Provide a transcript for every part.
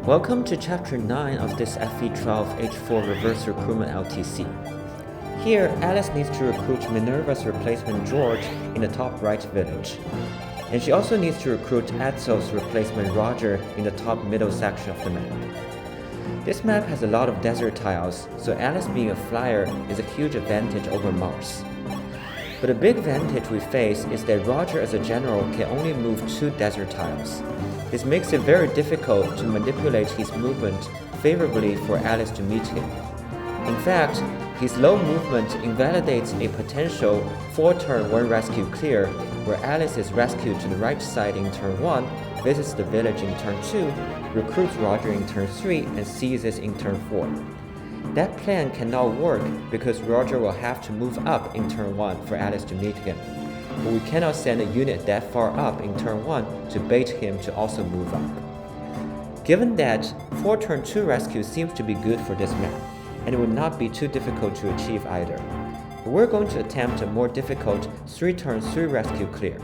Welcome to Chapter 9 of this FE12 H4 Reverse Recruitment LTC. Here, Alice needs to recruit Minerva's replacement George in the top right village. And she also needs to recruit Etzel's replacement Roger in the top middle section of the map. This map has a lot of desert tiles, so Alice being a flyer is a huge advantage over Mars. But a big advantage we face is that Roger as a general can only move 2 desert tiles. This makes it very difficult to manipulate his movement favorably for Alice to meet him. In fact, his low movement invalidates a potential 4-turn 1 rescue clear where Alice is rescued to the right side in turn 1, visits the village in turn 2, recruits Roger in turn 3, and seizes in turn 4. That plan cannot work because Roger will have to move up in turn 1 for Alice to meet him. But we cannot send a unit that far up in turn 1 to bait him to also move up. Given that, 4 turn 2 rescue seems to be good for this map, and it would not be too difficult to achieve either. But we're going to attempt a more difficult 3 turn 3 rescue clear.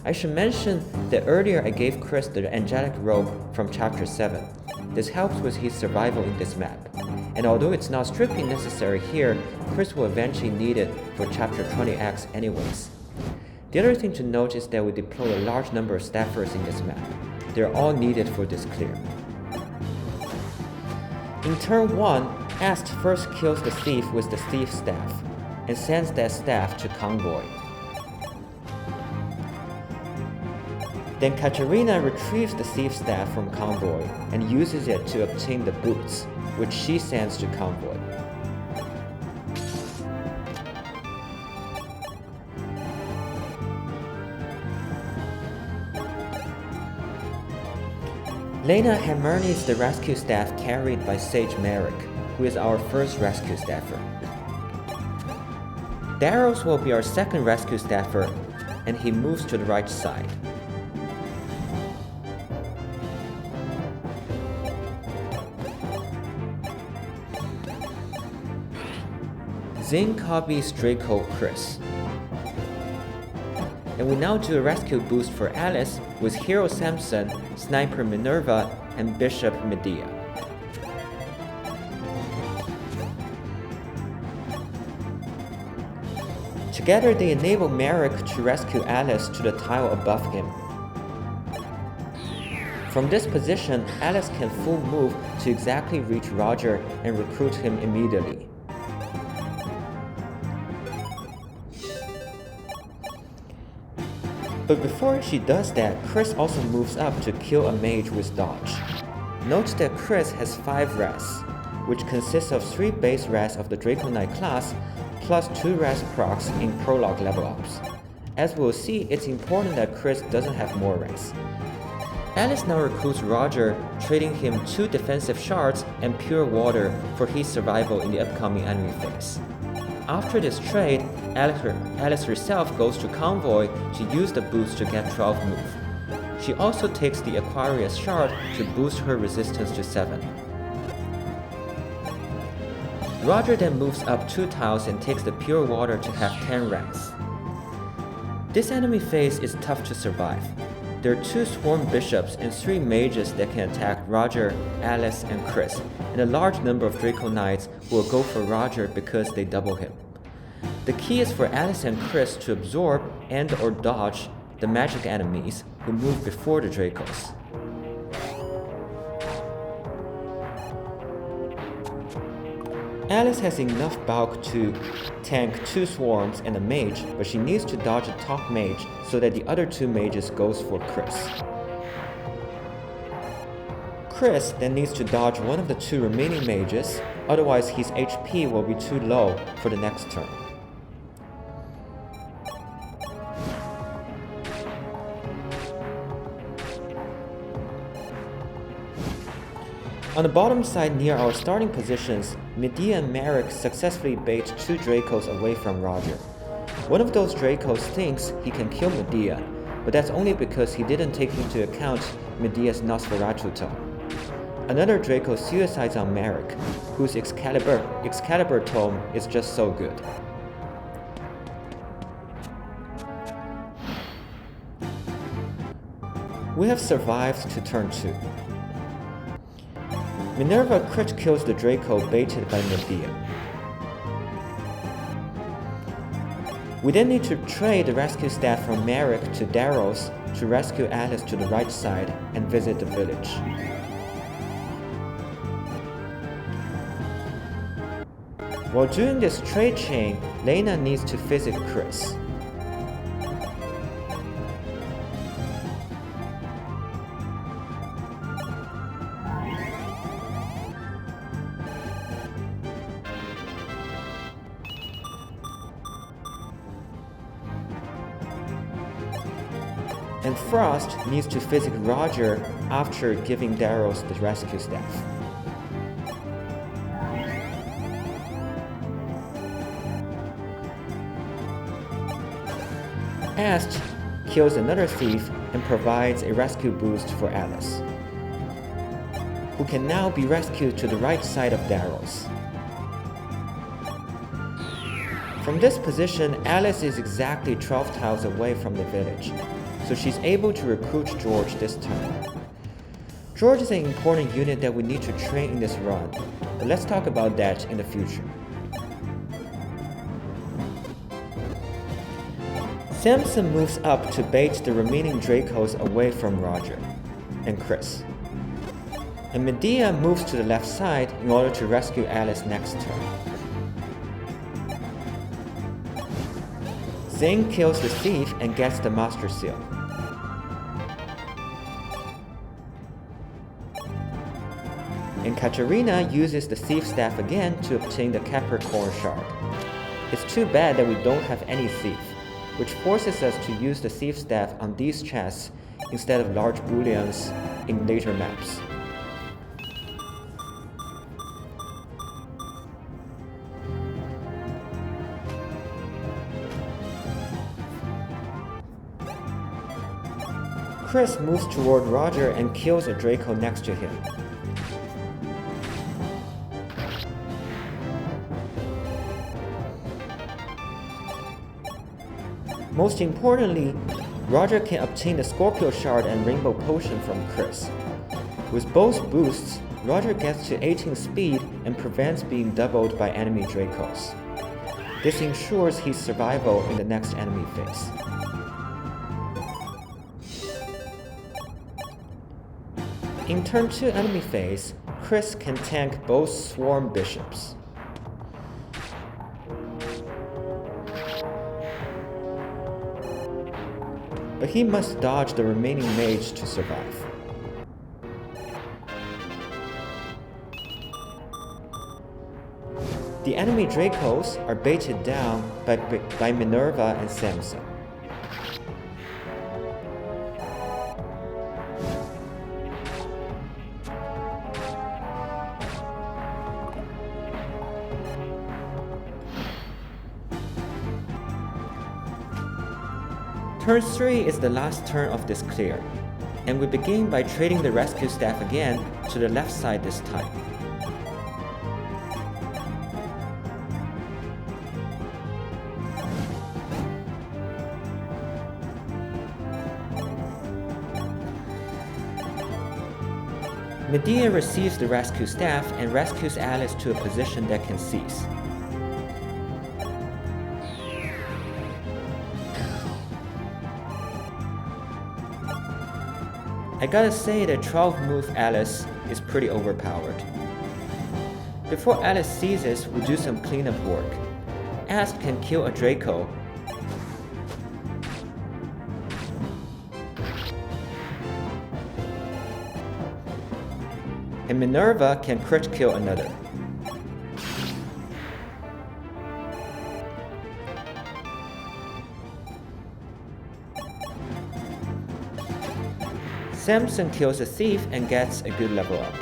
I should mention that earlier I gave Chris the angelic robe from chapter 7. This helps with his survival in this map. And although it's not strictly necessary here, Chris will eventually need it for chapter 20X anyways. The other thing to note is that we deploy a large number of staffers in this map. They're all needed for this clear. In turn 1, Ast first kills the thief with the thief staff, and sends that staff to Convoy. Then Katerina retrieves the thief staff from Convoy and uses it to obtain the boots, which she sends to Convoy. Lena hammerne the rescue staff carried by Sage Merrick, who is our first rescue staffer. Darrows will be our second rescue staffer, and he moves to the right side. Zane copies Draco Chris. And we now do a rescue boost for Alice with Hero Samson, Sniper Minerva, and Bishop Medea. Together they enable Merrick to rescue Alice to the tile above him. From this position, Alice can full move to exactly reach Roger and recruit him immediately. But before she does that, Chris also moves up to kill a mage with dodge. Note that Chris has 5 res, which consists of 3 base res of the Draco Knight class, plus 2 res procs in prologue level ups. As we'll see, it's important that Chris doesn't have more res. Alice now recruits Roger, trading him 2 defensive shards and pure water for his survival in the upcoming enemy phase. After this trade, Alice herself goes to Convoy to use the boost to get 12 move. She also takes the Aquarius shard to boost her resistance to 7. Roger then moves up 2 tiles and takes the pure water to have 10 res. This enemy phase is tough to survive. There are 2 swarm bishops and 3 mages that can attack Roger, Alice, and Chris, and a large number of Draco Knights will go for Roger because they double him. The key is for Alice and Chris to absorb and or dodge the magic enemies who move before the Dracos. Alice has enough bulk to tank 2 swarms and a mage, but she needs to dodge a top mage so that the other 2 mages goes for Chris. Chris then needs to dodge one of the 2 remaining mages, otherwise his HP will be too low for the next turn. On the bottom side near our starting positions, Medea and Merrick successfully bait 2 Dracos away from Roger. One of those Dracos thinks he can kill Medea, but that's only because he didn't take into account Medea's Nosferatu tome. Another Draco suicides on Merrick, whose Excalibur tome is just so good. We have survived to turn 2. Minerva crit kills the Draco baited by Medea. We then need to trade the rescue staff from Merrick to Daros to rescue Alice to the right side and visit the village. While doing this trade chain, Lena needs to visit Chris. And Frost needs to visit Roger after giving Daros the rescue staff. Ast kills another thief and provides a rescue boost for Alice, who can now be rescued to the right side of Daros. From this position, Alice is exactly 12 tiles away from the village, so she's able to recruit George this turn. George is an important unit that we need to train in this run, but let's talk about that in the future. Samson moves up to bait the remaining Dracos away from Roger and Chris. And Medea moves to the left side in order to rescue Alice next turn. Zane kills the thief and gets the Master Seal. And Katarina uses the thief staff again to obtain the Capricorn shard. It's too bad that we don't have any thief, which forces us to use the thief staff on these chests instead of large bullions in later maps. Chris moves toward Roger and kills a Draco next to him. Most importantly, Roger can obtain the Scorpio Shard and Rainbow Potion from Chris. With both boosts, Roger gets to 18 speed and prevents being doubled by enemy Dracos. This ensures his survival in the next enemy phase. In turn 2 enemy phase, Chris can tank both Swarm Bishops. But he must dodge the remaining mage to survive. The enemy Dracos are baited down by Minerva and Samson. Turn 3 is the last turn of this clear, and we begin by trading the rescue staff again to the left side this time. Medea receives the rescue staff and rescues Alice to a position that can seize. I gotta say that 12 move Alice is pretty overpowered. Before Alice seizes, we do some cleanup work. Ast can kill a Draco. And Minerva can crit kill another. Samson kills a thief and gets a good level up.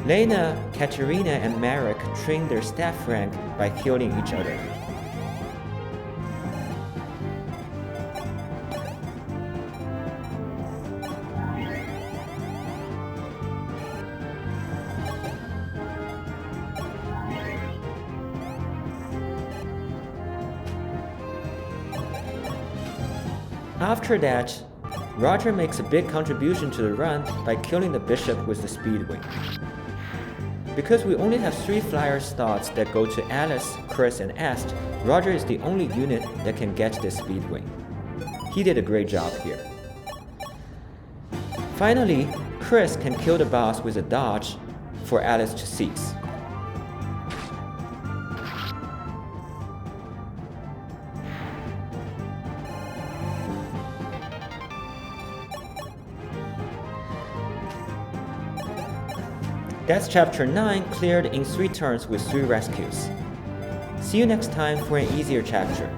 Lena, Katerina, and Marek train their staff rank by killing each other. After that, Roger makes a big contribution to the run by killing the bishop with the speedwing. Because we only have 3 flyer slots that go to Alice, Chris, and Est, Roger is the only unit that can get this speedwing. He did a great job here. Finally, Chris can kill the boss with a dodge for Alice to seize. That's chapter 9 cleared in 3 turns with 3 rescues. See you next time for an easier chapter.